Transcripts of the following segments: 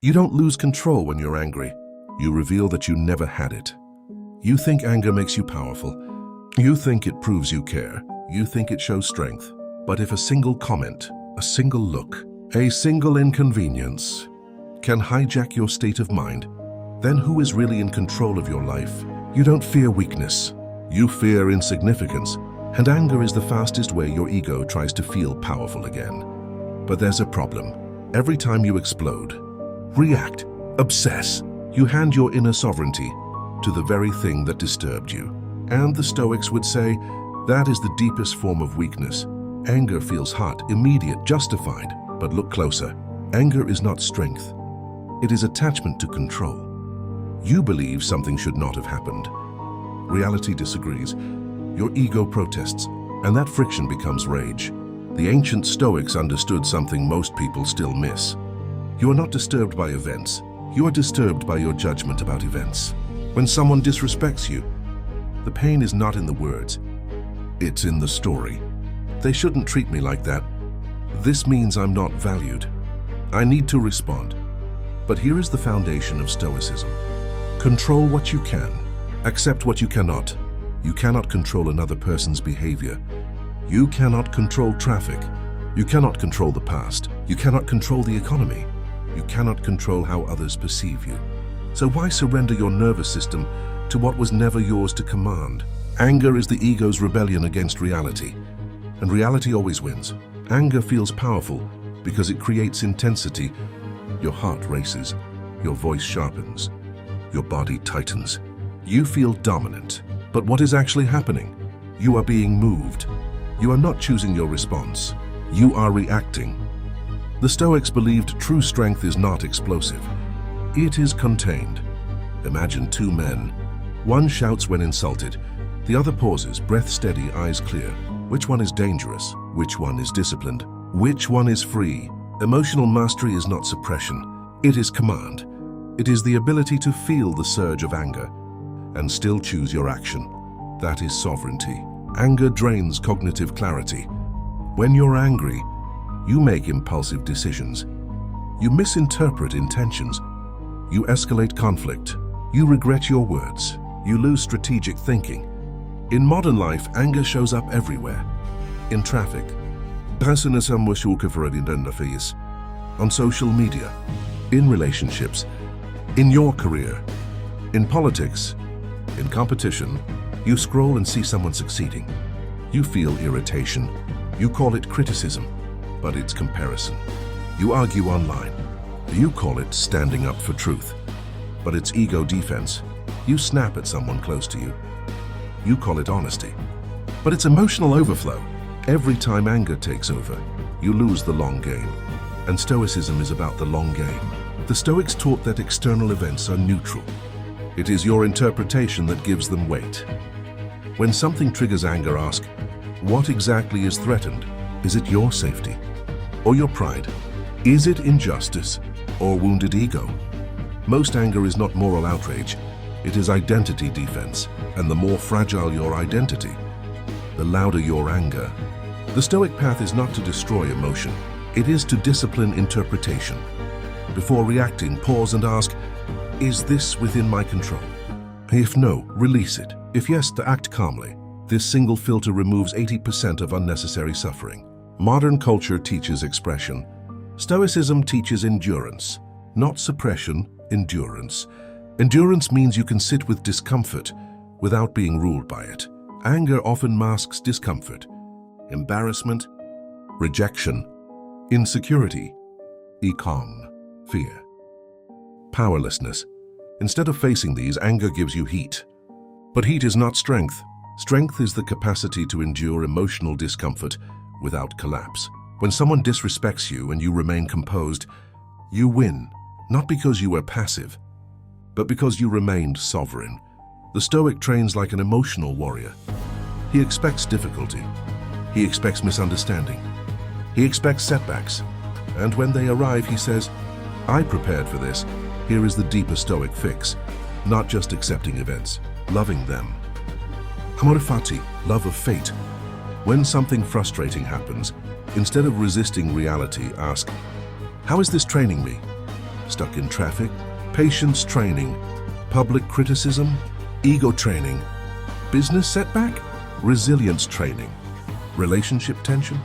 You don't lose control when you're angry. You reveal that you never had it. You think anger makes you powerful. You think it proves you care. You think it shows strength. But if a single comment, a single look, a single inconvenience can hijack your state of mind, then who is really in control of your life? You don't fear weakness. You fear insignificance. And anger is the fastest way your ego tries to feel powerful again. But there's a problem. Every time you explode, react, obsess, you hand your inner sovereignty to the very thing that disturbed you. And the Stoics would say that is the deepest form of weakness. Anger feels hot, immediate, justified. But look closer. Anger is not strength. It is attachment to control. You believe something should not have happened. Reality disagrees. Your ego protests, and that friction becomes rage. The ancient Stoics understood something most people still miss. You are not disturbed by events. You are disturbed by your judgment about events. When someone disrespects you, the pain is not in the words. It's in the story. They shouldn't treat me like that. This means I'm not valued. I need to respond. But here is the foundation of Stoicism. Control what you can. Accept what you cannot. You cannot control another person's behavior. You cannot control traffic. You cannot control the past. You cannot control the economy. You cannot control how others perceive you. So why surrender your nervous system to what was never yours to command? Anger is the ego's rebellion against reality. And reality always wins. Anger feels powerful because it creates intensity. Your heart races. Your voice sharpens. Your body tightens. You feel dominant. But what is actually happening? You are being moved. You are not choosing your response. You are reacting. The Stoics believed true strength is not explosive. It is contained. Imagine two men. One shouts when insulted. The other pauses, breath steady, eyes clear. Which one is dangerous? Which one is disciplined? Which one is free? Emotional mastery is not suppression. It is command. It is the ability to feel the surge of anger and still choose your action. That is sovereignty. Anger drains cognitive clarity. When you're angry, you make impulsive decisions. You misinterpret intentions. You escalate conflict. You regret your words. You lose strategic thinking. In modern life, anger shows up everywhere. In traffic, on social media, in relationships, in your career, in politics, in competition. You scroll and see someone succeeding. You feel irritation. You call it criticism, but it's comparison. You argue online. You call it standing up for truth, but it's ego defense. You snap at someone close to you. You call it honesty, but it's emotional overflow. Every time anger takes over, you lose the long game. And Stoicism is about the long game. The Stoics taught that external events are neutral. It is your interpretation that gives them weight. When something triggers anger, ask, what exactly is threatened? Is it your safety or your pride? Is it injustice or wounded ego? Most anger is not moral outrage. It is identity defense. And the more fragile your identity, the louder your anger. The Stoic path is not to destroy emotion. It is to discipline interpretation. Before reacting, pause and ask, is this within my control? If no, release it. If yes, to act calmly. This single filter removes 80% of unnecessary suffering. Modern culture teaches expression. Stoicism teaches endurance. Not suppression, endurance. Endurance means you can sit with discomfort without being ruled by it. Anger often masks discomfort, embarrassment, rejection, insecurity, fear, powerlessness. Instead of facing these, anger gives you heat. But heat is not strength. Strength is the capacity to endure emotional discomfort without collapse. When someone disrespects you and you remain composed, you win, not because you were passive, but because you remained sovereign. The Stoic trains like an emotional warrior. He expects difficulty. He expects misunderstanding. He expects setbacks. And when they arrive, he says, I prepared for this. Here is the deeper Stoic fix. Not just accepting events, loving them. Amor fati, love of fate. When something frustrating happens, instead of resisting reality, ask, how is this training me? stuck in traffic, patience training, public criticism, ego training, business setback, resilience training, relationship tension,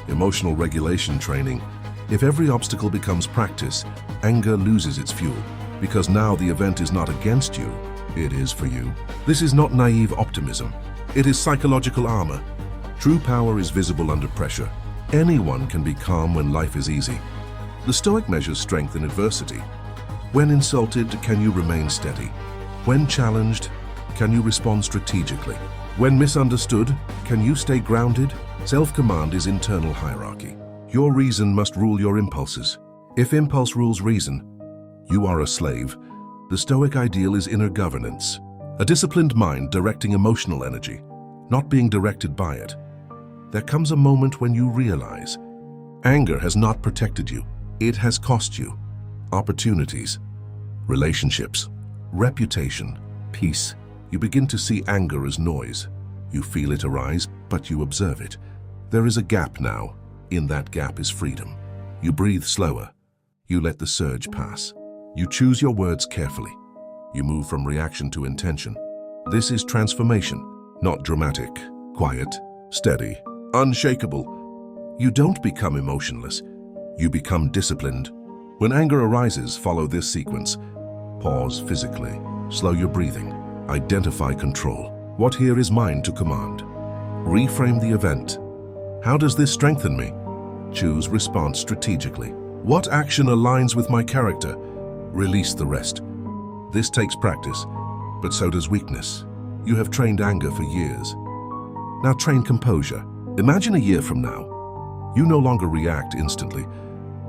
emotional regulation training. If every obstacle becomes practice, anger loses its fuel, because now the event is not against you, it is for you. This is not naive optimism. It is psychological armor. True power is visible under pressure. Anyone can be calm when life is easy. The Stoic measures strength in adversity. When insulted, can you remain steady? When challenged, can you respond strategically? When misunderstood, can you stay grounded? Self-command is internal hierarchy. Your reason must rule your impulses. If impulse rules reason, you are a slave. The Stoic ideal is inner governance, a disciplined mind directing emotional energy, not being directed by it. There comes a moment when you realize anger has not protected you. It has cost you opportunities, relationships, reputation, peace. You begin to see anger as noise. You feel it arise, but you observe it. There is a gap now. In that gap is freedom. You breathe slower. You let the surge pass. You choose your words carefully. You move from reaction to intention. This is transformation, not dramatic, quiet, steady, unshakable. You don't become emotionless. You become disciplined. When anger arises, follow this sequence. Pause physically. Slow your breathing. Identify control. What here is mine to command? Reframe the event. How does this strengthen me? Choose response strategically. What action aligns with my character? Release the rest. This takes practice, but so does weakness. You have trained anger for years. Now train composure. Imagine a year from now. You no longer react instantly.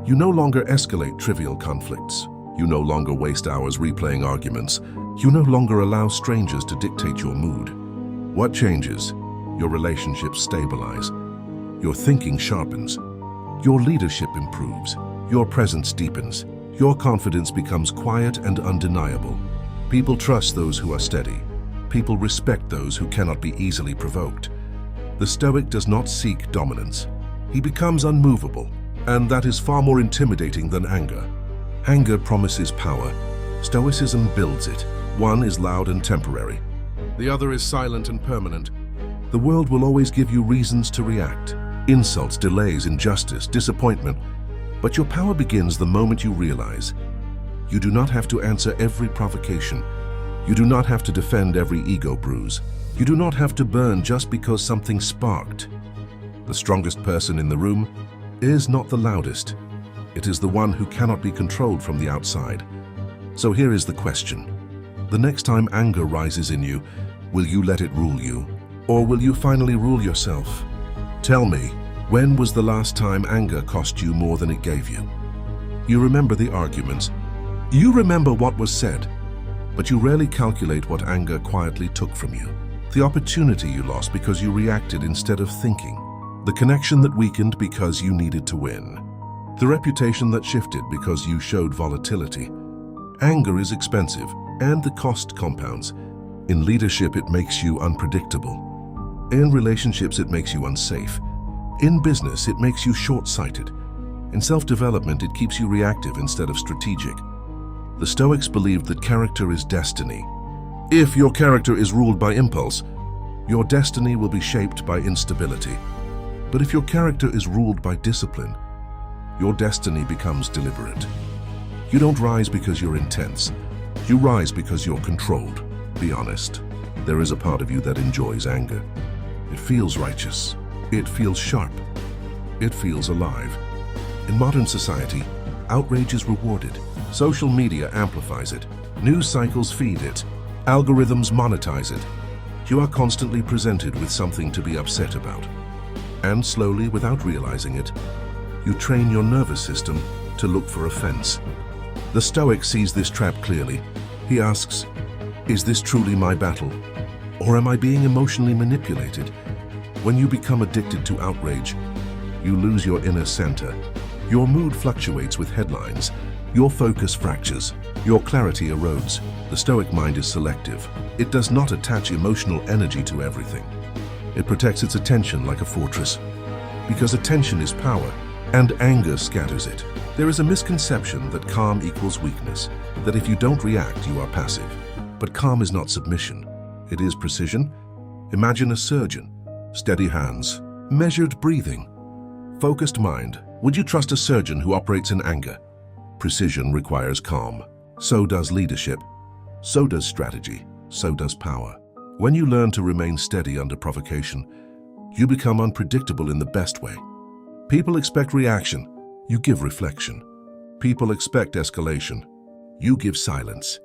You no longer escalate trivial conflicts. You no longer waste hours replaying arguments. You no longer allow strangers to dictate your mood. What changes? Your relationships stabilize. Your thinking sharpens. Your leadership improves. Your presence deepens. Your confidence becomes quiet and undeniable. People trust those who are steady. People respect those who cannot be easily provoked. The Stoic does not seek dominance. He becomes unmovable, and that is far more intimidating than anger. Anger promises power. Stoicism builds it. One is loud and temporary. The other is silent and permanent. The world will always give you reasons to react. Insults, delays, injustice, disappointment. But your power begins the moment you realize you do not have to answer every provocation. You do not have to defend every ego bruise. You do not have to burn just because something sparked. The strongest person in the room is not the loudest. It is the one who cannot be controlled from the outside. So here is the question. The next time anger rises in you, will you let it rule you? Or will you finally rule yourself? Tell me, when was the last time anger cost you more than it gave you? You remember the arguments. You remember what was said, but you rarely calculate what anger quietly took from you. The opportunity you lost because you reacted instead of thinking. The connection that weakened because you needed to win. The reputation that shifted because you showed volatility. Anger is expensive, and the cost compounds. In leadership, it makes you unpredictable. In relationships, it makes you unsafe. In business, it makes you short-sighted. In self-development, it keeps you reactive instead of strategic. The Stoics believed that character is destiny. If your character is ruled by impulse, your destiny will be shaped by instability. But if your character is ruled by discipline, your destiny becomes deliberate. You don't rise because you're intense. You rise because you're controlled. Be honest. There is a part of you that enjoys anger. It feels righteous. It feels sharp. It feels alive. In modern society, outrage is rewarded. Social media amplifies it. News cycles feed it. Algorithms monetize it. You are constantly presented with something to be upset about. And slowly, without realizing it, you train your nervous system to look for offense. The Stoic sees this trap clearly. He asks, is this truly my battle? Or am I being emotionally manipulated? When you become addicted to outrage, you lose your inner center. Your mood fluctuates with headlines. Your focus fractures. Your clarity erodes. The Stoic mind is selective. It does not attach emotional energy to everything. It protects its attention like a fortress. Because attention is power, and anger scatters it. There is a misconception that calm equals weakness, that if you don't react, you are passive. But calm is not submission. It is precision. Imagine a surgeon. Steady hands, measured breathing, focused mind. Would you trust a surgeon who operates in anger? Precision requires calm. So does leadership. So does strategy. So does power. When you learn to remain steady under provocation, you become unpredictable in the best way. People expect reaction. You give reflection. People expect escalation. You give silence.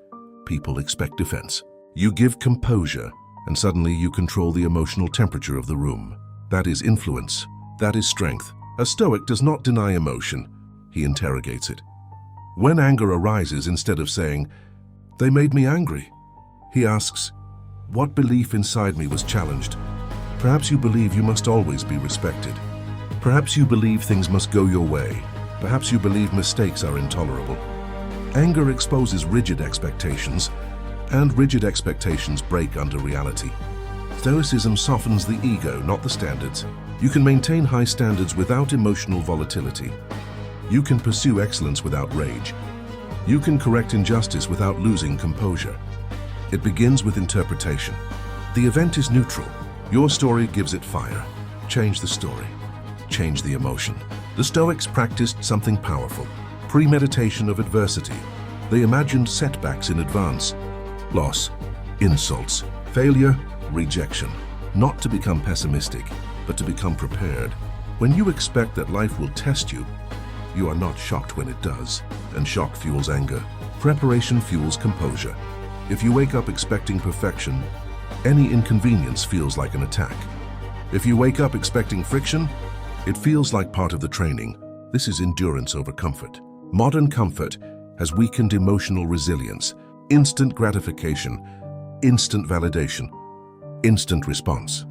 People expect defense. You give composure, and suddenly you control the emotional temperature of the room. That is influence. That is strength. A Stoic does not deny emotion. He interrogates it. When anger arises, instead of saying, "They made me angry," he asks, "What belief inside me was challenged?" Perhaps you believe you must always be respected. Perhaps you believe things must go your way. Perhaps you believe mistakes are intolerable. Anger exposes rigid expectations, and rigid expectations break under reality. Stoicism softens the ego, not the standards. You can maintain high standards without emotional volatility. You can pursue excellence without rage. You can correct injustice without losing composure. It begins with interpretation. The event is neutral. Your story gives it fire. Change the story. Change the emotion. The Stoics practiced something powerful: premeditation of adversity. They imagined setbacks in advance. Loss, insults, failure, rejection. Not to become pessimistic, but to become prepared. When you expect that life will test you, you are not shocked when it does, and shock fuels anger. Preparation fuels composure. If you wake up expecting perfection, any inconvenience feels like an attack. If you wake up expecting friction, it feels like part of the training. This is endurance over comfort. Modern comfort has weakened emotional resilience. Instant gratification, instant validation, instant response.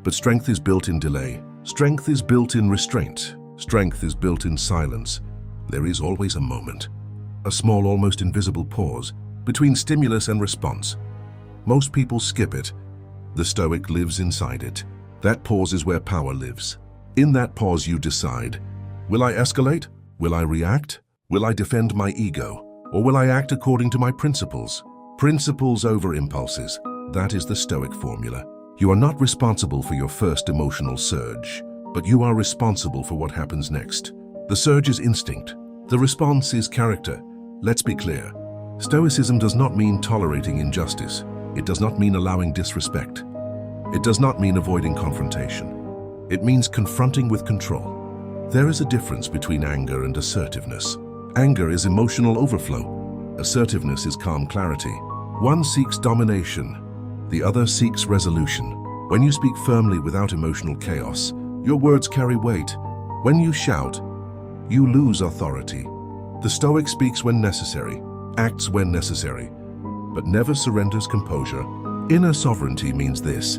But strength is built in delay. Strength is built in restraint. Strength is built in silence. There is always a moment, a small, almost invisible pause between stimulus and response. Most people skip it. The Stoic lives inside it. That pause is where power lives. In that pause you decide, will I escalate? Will I react? Will I defend my ego? Or will I act according to my principles? Principles over impulses. That is the Stoic formula. You are not responsible for your first emotional surge, but you are responsible for what happens next. The surge is instinct. The response is character. Let's be clear. Stoicism does not mean tolerating injustice. It does not mean allowing disrespect. It does not mean avoiding confrontation. It means confronting with control. There is a difference between anger and assertiveness. Anger is emotional overflow. Assertiveness is calm clarity. One seeks domination. The other seeks resolution. When you speak firmly without emotional chaos, your words carry weight. When you shout, you lose authority. The Stoic speaks when necessary, acts when necessary, but never surrenders composure. Inner sovereignty means this: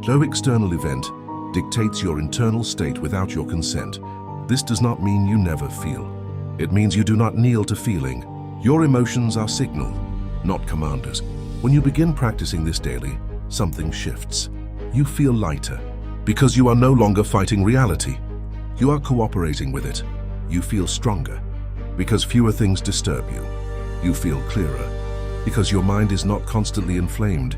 no external event dictates your internal state without your consent. This does not mean you never feel. It means you do not kneel to feeling. Your emotions are signal, not commanders. When you begin practicing this daily, something shifts. You feel lighter, because you are no longer fighting reality. You are cooperating with it. You feel stronger, because fewer things disturb you. You feel clearer, because your mind is not constantly inflamed.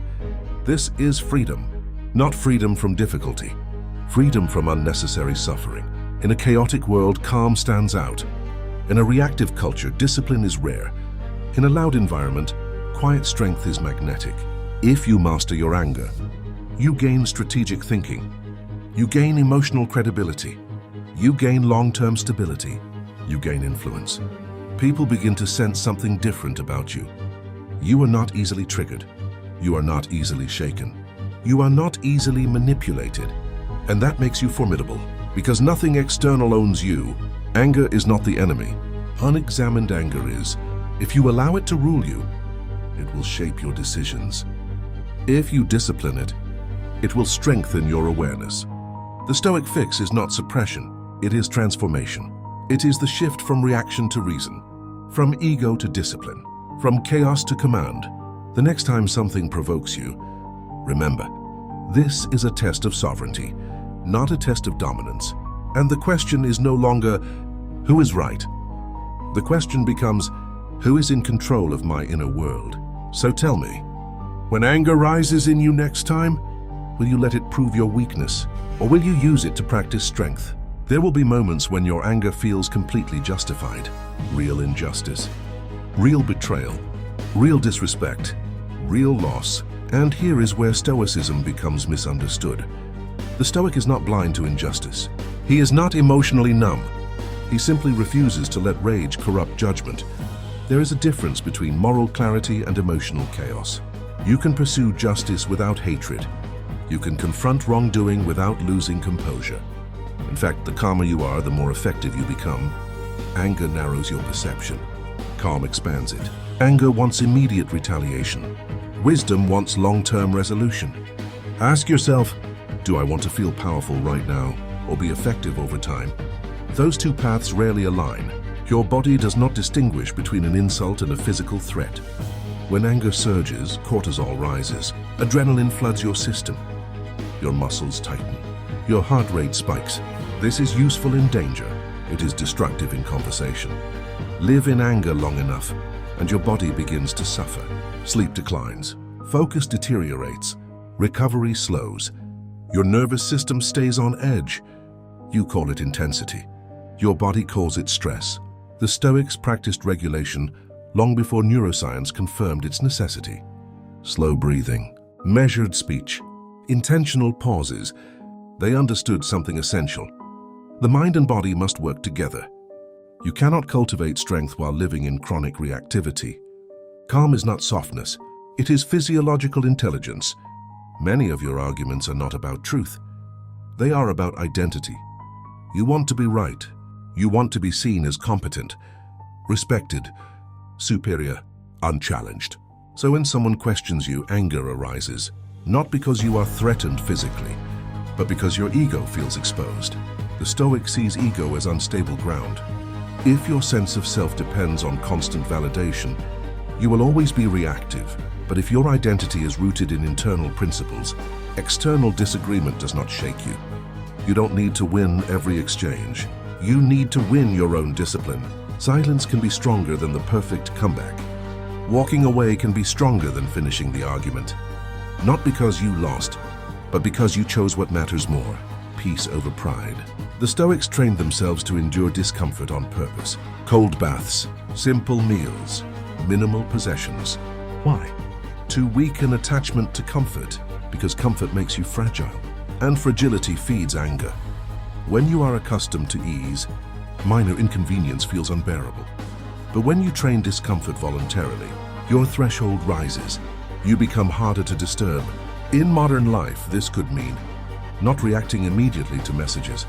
This is freedom, not freedom from difficulty, freedom from unnecessary suffering. In a chaotic world, calm stands out. In a reactive culture, discipline is rare. In a loud environment, quiet strength is magnetic. If you master your anger, you gain strategic thinking. You gain emotional credibility. You gain long-term stability. You gain influence. People begin to sense something different about you. You are not easily triggered. You are not easily shaken. You are not easily manipulated. And that makes you formidable, because nothing external owns you. Anger is not the enemy. Unexamined anger is. If you allow it to rule you, it will shape your decisions. If you discipline it, it will strengthen your awareness. The Stoic fix is not suppression, it is transformation. It is the shift from reaction to reason, from ego to discipline, from chaos to command. The next time something provokes you, remember, this is a test of sovereignty, not a test of dominance. And the question is no longer, Who is right? The question becomes, who is in control of my inner world? So tell me, when anger rises in you next time, will you let it prove your weakness, or will you use it to practice strength? There will be moments when your anger feels completely justified. Real injustice, real betrayal, real disrespect, real loss. And here is where Stoicism becomes misunderstood. The Stoic is not blind to injustice. He is not emotionally numb. He simply refuses to let rage corrupt judgment. There is a difference between moral clarity and emotional chaos. You can pursue justice without hatred. You can confront wrongdoing without losing composure. In fact, the calmer you are, the more effective you become. Anger narrows your perception. Calm expands it. Anger wants immediate retaliation. Wisdom wants long-term resolution. Ask yourself, do I want to feel powerful right now or be effective over time? Those two paths rarely align. Your body does not distinguish between an insult and a physical threat. When anger surges, cortisol rises. Adrenaline floods your system. Your muscles tighten. Your heart rate spikes. This is useful in danger. It is destructive in conversation. Live in anger long enough, and your body begins to suffer. Sleep declines. Focus deteriorates. Recovery slows. Your nervous system stays on edge. You call it intensity. Your body calls it stress. The Stoics practiced regulation long before neuroscience confirmed its necessity. Slow breathing, measured speech, intentional pauses. They understood something essential. The mind and body must work together. You cannot cultivate strength while living in chronic reactivity. Calm is not softness. It is physiological intelligence. Many of your arguments are not about truth. They are about identity. You want to be right. You want to be seen as competent, respected, superior, unchallenged. So when someone questions you, anger arises, not because you are threatened physically, but because your ego feels exposed. The Stoic sees ego as unstable ground. If your sense of self depends on constant validation, you will always be reactive. But if your identity is rooted in internal principles, external disagreement does not shake you. You don't need to win every exchange. You need to win your own discipline. Silence can be stronger than the perfect comeback. Walking away can be stronger than finishing the argument. Not because you lost, but because you chose what matters more, peace over pride. The Stoics trained themselves to endure discomfort on purpose. Cold baths, simple meals, minimal possessions. Why? To weaken attachment to comfort, because comfort makes you fragile, and fragility feeds anger. When you are accustomed to ease, minor inconvenience feels unbearable. But when you train discomfort voluntarily, your threshold rises. You become harder to disturb. In modern life, this could mean not reacting immediately to messages,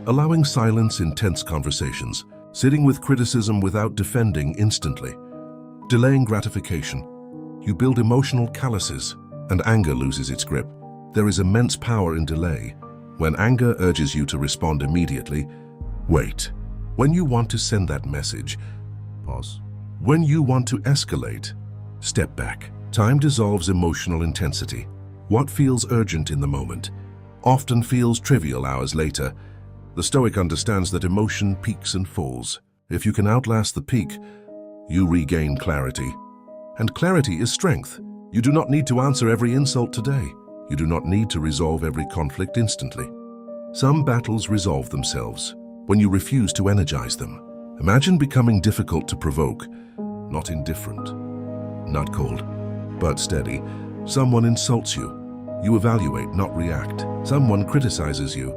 allowing silence in tense conversations, sitting with criticism without defending instantly, delaying gratification. You build emotional calluses, and anger loses its grip. There is immense power in delay. When anger urges you to respond immediately, wait. When you want to send that message, pause. When you want to escalate, step back. Time dissolves emotional intensity. What feels urgent in the moment often feels trivial hours later. The Stoic understands that emotion peaks and falls. If you can outlast the peak, you regain clarity. And clarity is strength. You do not need to answer every insult today. You do not need to resolve every conflict instantly. Some battles resolve themselves when you refuse to energize them. Imagine becoming difficult to provoke, not indifferent, not cold, but steady. Someone insults you. You evaluate, not react. Someone criticizes you.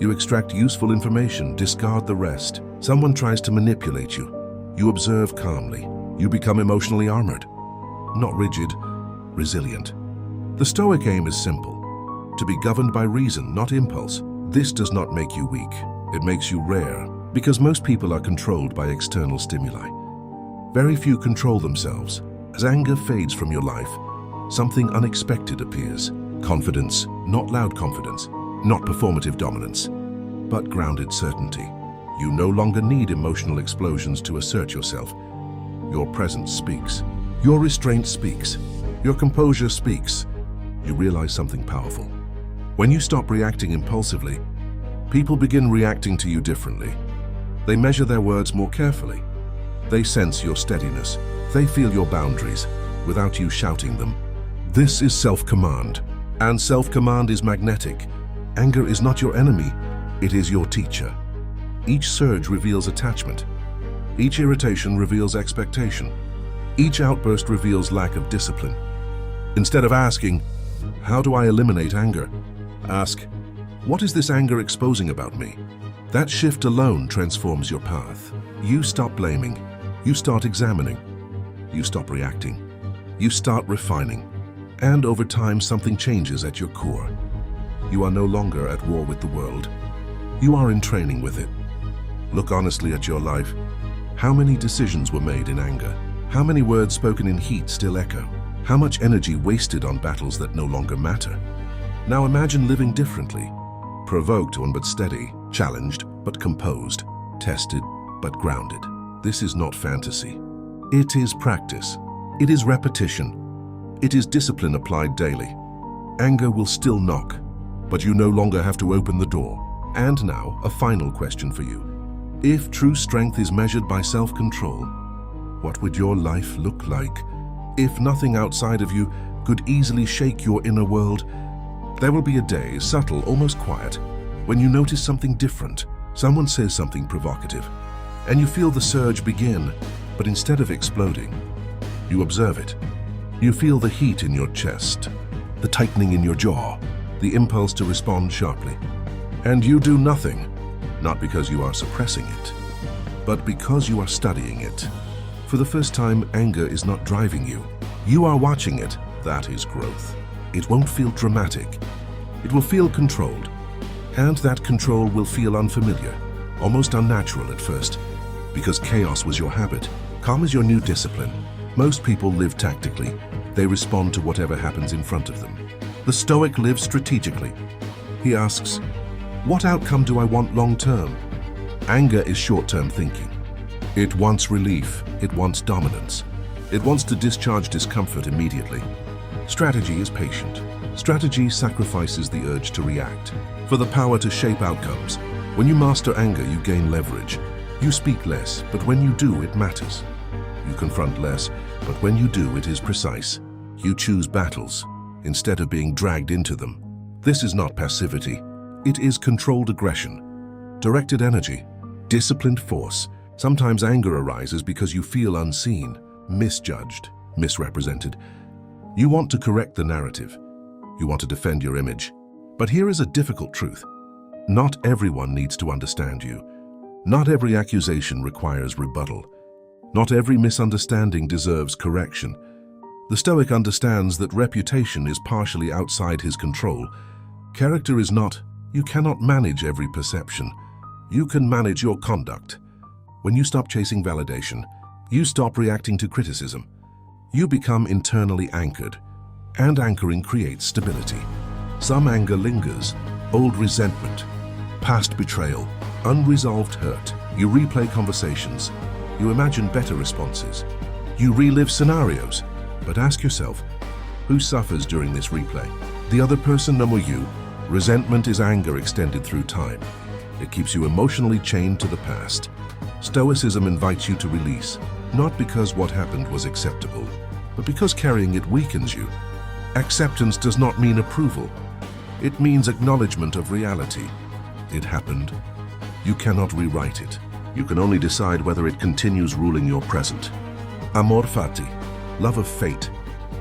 You extract useful information, discard the rest. Someone tries to manipulate you. You observe calmly. You become emotionally armored, not rigid, resilient. The Stoic aim is simple: to be governed by reason, not impulse. This does not make you weak. It makes you rare, because most people are controlled by external stimuli. Very few control themselves. As anger fades from your life, something unexpected appears. Confidence, not loud confidence, not performative dominance, but grounded certainty. You no longer need emotional explosions to assert yourself. Your presence speaks. Your restraint speaks. Your composure speaks. You realize something powerful. When you stop reacting impulsively, people begin reacting to you differently. They measure their words more carefully. They sense your steadiness. They feel your boundaries without you shouting them. This is self-command, and self-command is magnetic. Anger is not your enemy, it is your teacher. Each surge reveals attachment. Each irritation reveals expectation. Each outburst reveals lack of discipline. Instead of asking, "How do I eliminate anger?" ask, "What is this anger exposing about me?" That shift alone transforms your path. You stop blaming. You start examining. You stop reacting. You start refining. And over time, something changes at your core. You are no longer at war with the world. You are in training with it. Look honestly at your life. How many decisions were made in anger? How many words spoken in heat still echo? How much energy wasted on battles that no longer matter? Now imagine living differently. Provoked but steady, challenged but composed, tested but grounded. This is not fantasy. It is practice. It is repetition. It is discipline applied daily. Anger will still knock, but you no longer have to open the door. And now, a final question for you. If true strength is measured by self-control, what would your life look like? If nothing outside of you could easily shake your inner world, there will be a day, subtle, almost quiet, when you notice something different. Someone says something provocative, and you feel the surge begin, but instead of exploding, you observe it. You feel the heat in your chest, the tightening in your jaw, the impulse to respond sharply. And you do nothing, not because you are suppressing it, but because you are studying it. For the first time, anger is not driving you. You are watching it. That is growth. It won't feel dramatic. It will feel controlled. And that control will feel unfamiliar, almost unnatural at first, because chaos was your habit. Calm is your new discipline. Most people live tactically. They respond to whatever happens in front of them. The Stoic lives strategically. He asks, "What outcome do I want long-term?" Anger is short-term thinking. It wants relief. It wants dominance. It wants to discharge discomfort immediately. Strategy is patient. Strategy sacrifices the urge to react for the power to shape outcomes. When you master anger, you gain leverage. You speak less, but when you do, it matters. You confront less, but when you do, it is precise. You choose battles instead of being dragged into them. This is not passivity. It is controlled aggression, directed energy, disciplined force. Sometimes anger arises because you feel unseen, misjudged, misrepresented. You want to correct the narrative. You want to defend your image. But here is a difficult truth. Not everyone needs to understand you. Not every accusation requires rebuttal. Not every misunderstanding deserves correction. The Stoic understands that reputation is partially outside his control. Character is not. You cannot manage every perception. You can manage your conduct. When you stop chasing validation, you stop reacting to criticism. You become internally anchored, and anchoring creates stability. Some anger lingers, old resentment, past betrayal, unresolved hurt. You replay conversations. You imagine better responses. You relive scenarios. But ask yourself, who suffers during this replay? The other person or you? Resentment is anger extended through time. It keeps you emotionally chained to the past. Stoicism invites you to release, not because what happened was acceptable, but because carrying it weakens you. Acceptance does not mean approval. It means acknowledgement of reality. It happened. You cannot rewrite it. You can only decide whether it continues ruling your present. Amor fati, love of fate,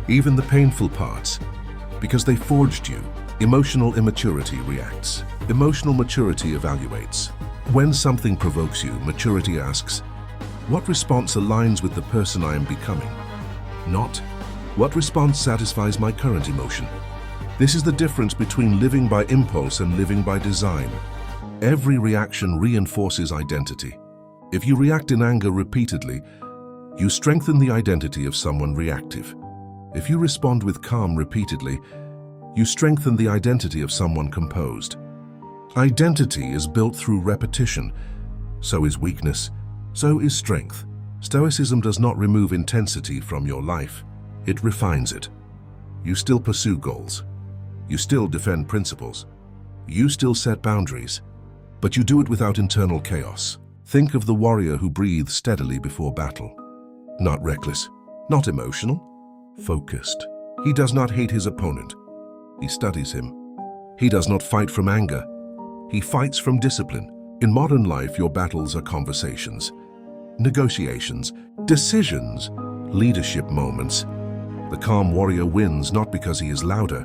even the painful parts, because they forged you. Emotional immaturity reacts. Emotional maturity evaluates. When something provokes you, maturity asks, what response aligns with the person I am becoming? Not, what response satisfies my current emotion? This is the difference between living by impulse and living by design. Every reaction reinforces identity. If you react in anger repeatedly, you strengthen the identity of someone reactive. If you respond with calm repeatedly, you strengthen the identity of someone composed. Identity is built through repetition. So is weakness. So is strength. Stoicism does not remove intensity from your life. It refines it. You still pursue goals. You still defend principles. You still set boundaries. But you do it without internal chaos. Think of the warrior who breathes steadily before battle. Not reckless, not emotional, focused. He does not hate his opponent. He studies him. He does not fight from anger. He fights from discipline. In modern life, your battles are conversations, negotiations, decisions, leadership moments. The calm warrior wins not because he is louder,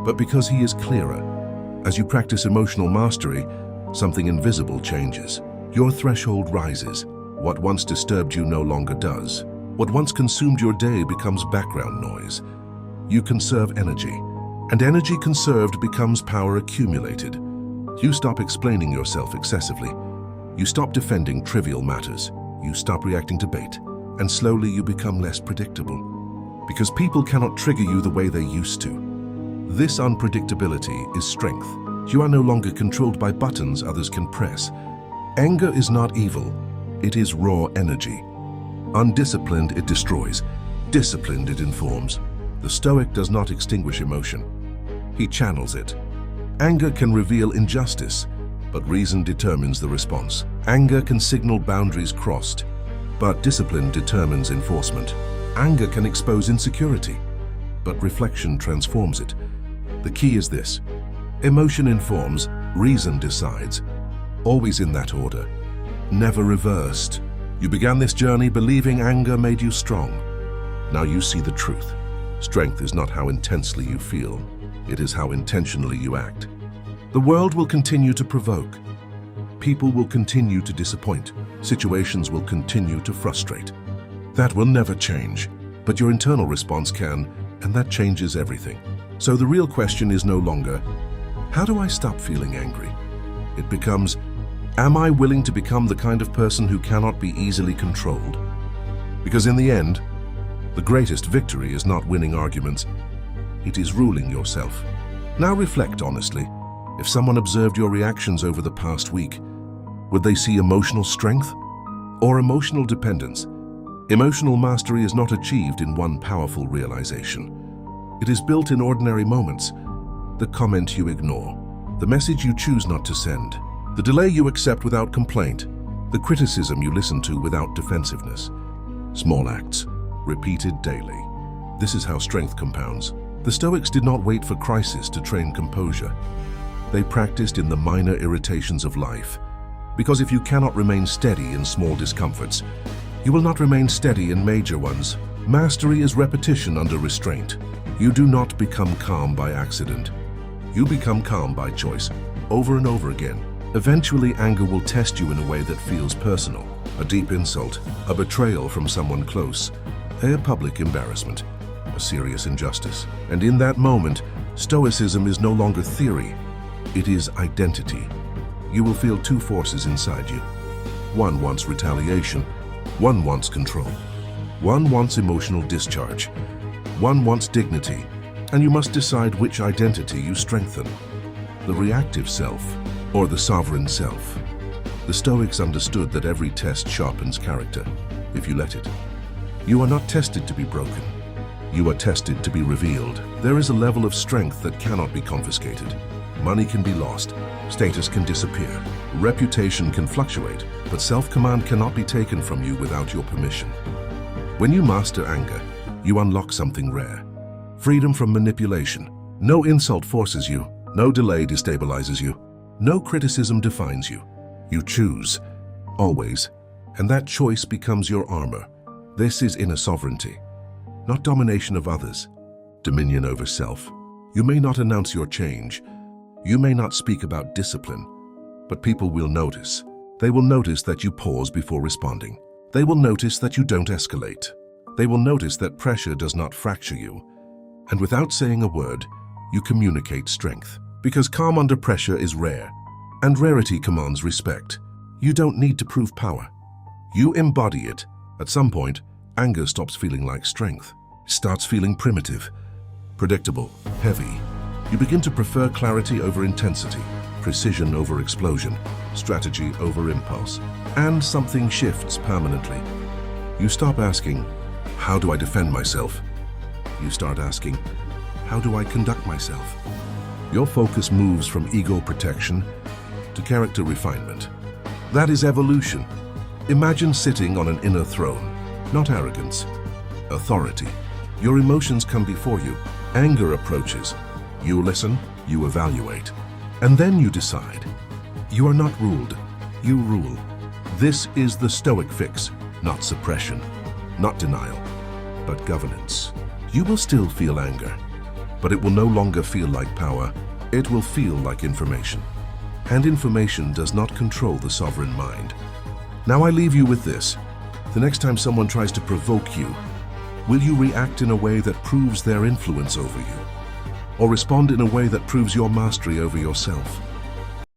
but because he is clearer. As you practice emotional mastery, something invisible changes. Your threshold rises. What once disturbed you no longer does. What once consumed your day becomes background noise. You conserve energy, and energy conserved becomes power accumulated. You stop explaining yourself excessively. You stop defending trivial matters. You stop reacting to bait, and slowly you become less predictable. Because people cannot trigger you the way they used to. This unpredictability is strength. You are no longer controlled by buttons others can press. Anger is not evil. It is raw energy. Undisciplined, it destroys. Disciplined, it informs. The Stoic does not extinguish emotion. He channels it. Anger can reveal injustice, but reason determines the response. Anger can signal boundaries crossed, but discipline determines enforcement. Anger can expose insecurity, but reflection transforms it. The key is this: emotion informs, reason decides. Always in that order, never reversed. You began this journey believing anger made you strong. Now you see the truth. Strength is not how intensely you feel, it is how intentionally you act. The world will continue to provoke. People will continue to disappoint. Situations will continue to frustrate. That will never change, but your internal response can, and that changes everything. So the real question is no longer, how do I stop feeling angry? It becomes, am I willing to become the kind of person who cannot be easily controlled? Because in the end, the greatest victory is not winning arguments, it is ruling yourself. Now reflect honestly. If someone observed your reactions over the past week, would they see emotional strength or emotional dependence? Emotional mastery is not achieved in one powerful realization. It is built in ordinary moments. The comment you ignore, the message you choose not to send, the delay you accept without complaint, the criticism you listen to without defensiveness. Small acts, repeated daily. This is how strength compounds. The Stoics did not wait for crisis to train composure. They practiced in the minor irritations of life. Because if you cannot remain steady in small discomforts, you will not remain steady in major ones. Mastery is repetition under restraint. You do not become calm by accident. You become calm by choice, over and over again. Eventually, anger will test you in a way that feels personal. A deep insult, a betrayal from someone close, a public embarrassment, a serious injustice. And in that moment, Stoicism is no longer theory. It is identity. You will feel two forces inside you. One wants retaliation. One wants control. One wants emotional discharge. One wants dignity. And you must decide which identity you strengthen. The reactive self or the sovereign self. The Stoics understood that every test sharpens character, if you let it. You are not tested to be broken. You are tested to be revealed. There is a level of strength that cannot be confiscated. Money can be lost, status can disappear, reputation can fluctuate, but self-command cannot be taken from you without your permission. When you master anger, you unlock something rare. Freedom from manipulation. No insult forces you, no delay destabilizes you, no criticism defines you. You choose, always, and that choice becomes your armor. This is inner sovereignty, not domination of others, dominion over self. You may not announce your change. You may not speak about discipline, but people will notice. They will notice that you pause before responding. They will notice that you don't escalate. They will notice that pressure does not fracture you. And without saying a word, you communicate strength. Because calm under pressure is rare, and rarity commands respect. You don't need to prove power. You embody it. At some point, anger stops feeling like strength. It starts feeling primitive, predictable, heavy. You begin to prefer clarity over intensity, precision over explosion, strategy over impulse. And something shifts permanently. You stop asking, how do I defend myself? You start asking, how do I conduct myself? Your focus moves from ego protection to character refinement. That is evolution. Imagine sitting on an inner throne, not arrogance, authority. Your emotions come before you. Anger approaches. You listen, you evaluate, and then you decide. You are not ruled, you rule. This is the Stoic fix, not suppression, not denial, but governance. You will still feel anger, but it will no longer feel like power. It will feel like information. And information does not control the sovereign mind. Now I leave you with this. The next time someone tries to provoke you, will you react in a way that proves their influence over you? Or respond in a way that proves your mastery over yourself?